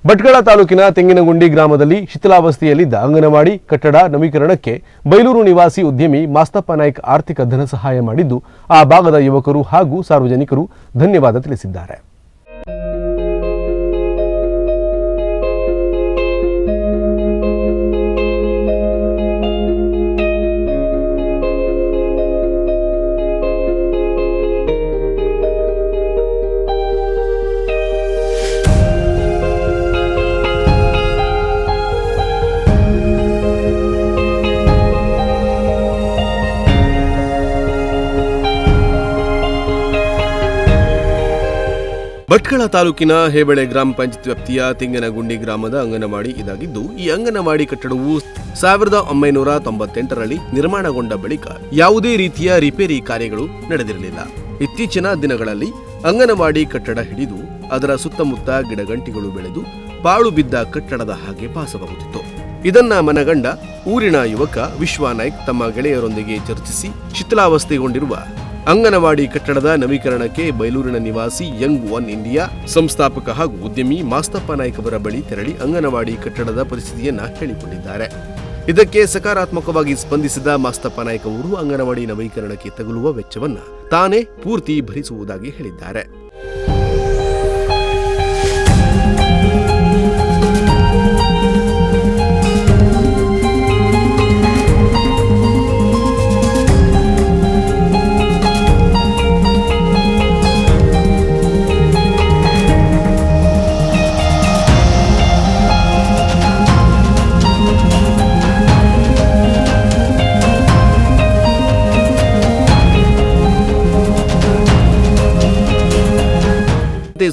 ಭಟ್ಕಳ ತಾಲೂಕಿನ ತೆಂಗಿನಗುಂಡಿ ಗ್ರಾಮದಲ್ಲಿ ಶಿಥಿಲಾವಸ್ಥೆಯಲ್ಲಿದ್ದ ಅಂಗನವಾಡಿ ಕಟ್ಟಡ ನವೀಕರಣಕ್ಕೆ ಬೈಲೂರು ನಿವಾಸಿ ಉದ್ಯಮಿ ಮಾಸ್ತಪ್ಪ ನಾಯ್ಕ್ ಆರ್ಥಿಕ ಧನ ಸಹಾಯ ಮಾಡಿದ್ದು ಆ ಭಾಗದ ಯುವಕರು ಹಾಗೂ ಸಾರ್ವಜನಿಕರು ಧನ್ಯವಾದ ತಿಳಿಸಿದ್ದಾರೆ. ಭಟ್ಕಳ ತಾಲೂಕಿನ ಹೇಬಳೆ ಗ್ರಾಮ ಪಂಚಾಯತ್ ವ್ಯಾಪ್ತಿಯ ತೆಂಗಿನಗುಂಡಿ ಗ್ರಾಮದ ಅಂಗನವಾಡಿ ಇದಾಗಿದ್ದು, ಈ ಅಂಗನವಾಡಿ ಕಟ್ಟಡವು 1998ರಲ್ಲಿ ನಿರ್ಮಾಣಗೊಂಡ ಬಳಿಕ ಯಾವುದೇ ರೀತಿಯ ರಿಪೇರಿ ಕಾರ್ಯಗಳು ನಡೆದಿರಲಿಲ್ಲ. ಇತ್ತೀಚಿನ ದಿನಗಳಲ್ಲಿ ಅಂಗನವಾಡಿ ಕಟ್ಟಡ ಹಿಡಿದು ಅದರ ಸುತ್ತಮುತ್ತ ಗಿಡಗಂಟಿಗಳು ಬೆಳೆದು ಪಾಳು ಬಿದ್ದ ಕಟ್ಟಡದ ಹಾಗೆ ಭಾಸವಾಗುತ್ತಿತ್ತು. ಇದನ್ನ ಮನಗಂಡ ಊರಿನ ಯುವಕ ವಿಶ್ವ ನಾಯ್ಕ್ ತಮ್ಮ ಗೆಳೆಯರೊಂದಿಗೆ ಚರ್ಚಿಸಿ ಶಿಥಿಲಾವಸ್ಥೆಗೊಂಡಿರುವ ಅಂಗನವಾಡಿ ಕಟ್ಟಡದ ನವೀಕರಣಕ್ಕೆ ಬೈಲೂರಿನ ನಿವಾಸಿ ಯಂಗ್ ಒನ್ ಇಂಡಿಯಾ ಸಂಸ್ಥಾಪಕ ಹಾಗೂ ಉದ್ಯಮಿ ಮಾಸ್ತಪ್ಪ ನಾಯ್ಕ್ ಅವರ ಬಳಿ ತೆರಳಿ ಅಂಗನವಾಡಿ ಕಟ್ಟಡದ ಪರಿಸ್ಥಿತಿಯನ್ನ ಹೇಳಿಕೊಂಡಿದ್ದಾರೆ. ಇದಕ್ಕೆ ಸಕಾರಾತ್ಮಕವಾಗಿ ಸ್ಪಂದಿಸಿದ ಮಾಸ್ತಪ್ಪ ನಾಯ್ಕ್ ಅವರು ಅಂಗನವಾಡಿ ನವೀಕರಣಕ್ಕೆ ತಗುಲುವ ವೆಚ್ಚವನ್ನ ತಾನೇ ಪೂರ್ತಿ ಭರಿಸುವುದಾಗಿ ಹೇಳಿದ್ದಾರೆ.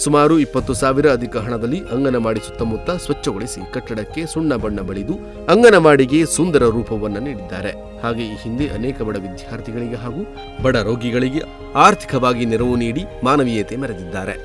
ಸುಮಾರು 20,000 ಅಧಿಕ ಹಣದಲ್ಲಿ ಅಂಗನವಾಡಿ ಸುತ್ತಮುತ್ತ ಸ್ವಚ್ಛಗೊಳಿಸಿ ಕಟ್ಟಡಕ್ಕೆ ಸುಣ್ಣ ಬಣ್ಣ ಬಳಿದು ಅಂಗನವಾಡಿಗೆ ಸುಂದರ ರೂಪವನ್ನು ನೀಡಿದ್ದಾರೆ. ಹಾಗೆ ಈ ಹಿಂದೆ ಅನೇಕ ಬಡ ವಿದ್ಯಾರ್ಥಿಗಳಿಗೆ ಹಾಗೂ ಬಡ ರೋಗಿಗಳಿಗೆ ಆರ್ಥಿಕವಾಗಿ ನೆರವು ನೀಡಿ ಮಾನವೀಯತೆ ಮೆರೆದಿದ್ದಾರೆ.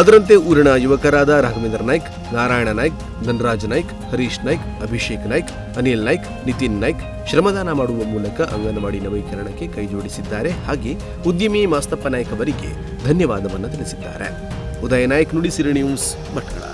ಅದರಂತೆ ಊರಿನ ಯುವಕರಾದ ರಾಘವೇಂದ್ರ ನಾಯ್ಕ್, ನಾರಾಯಣ ನಾಯ್ಕ್, ಧನರಾಜ್ ನಾಯ್ಕ್, ಹರೀಶ್ ನಾಯ್ಕ್, ಅಭಿಷೇಕ್ ನಾಯ್ಕ್, ಅನಿಲ್ ನಾಯ್ಕ್, ನಿತಿನ್ ನಾಯ್ಕ್ ಶ್ರಮದಾನ ಮಾಡುವ ಮೂಲಕ ಅಂಗನವಾಡಿ ನವೀಕರಣಕ್ಕೆ ಕೈಜೋಡಿಸಿದ್ದಾರೆ. ಹಾಗೆ ಉದ್ಯಮಿ ಮಾಸ್ತಪ್ಪ ನಾಯ್ಕ್ ಅವರಿಗೆ ಧನ್ಯವಾದವನ್ನು ತಿಳಿಸಿದ್ದಾರೆ. ಉದಯ ನಾಯ್ಕ್, ನುಡಿಸಿರಿ ನ್ಯೂಸ್, ಭಟ್ಕಳ.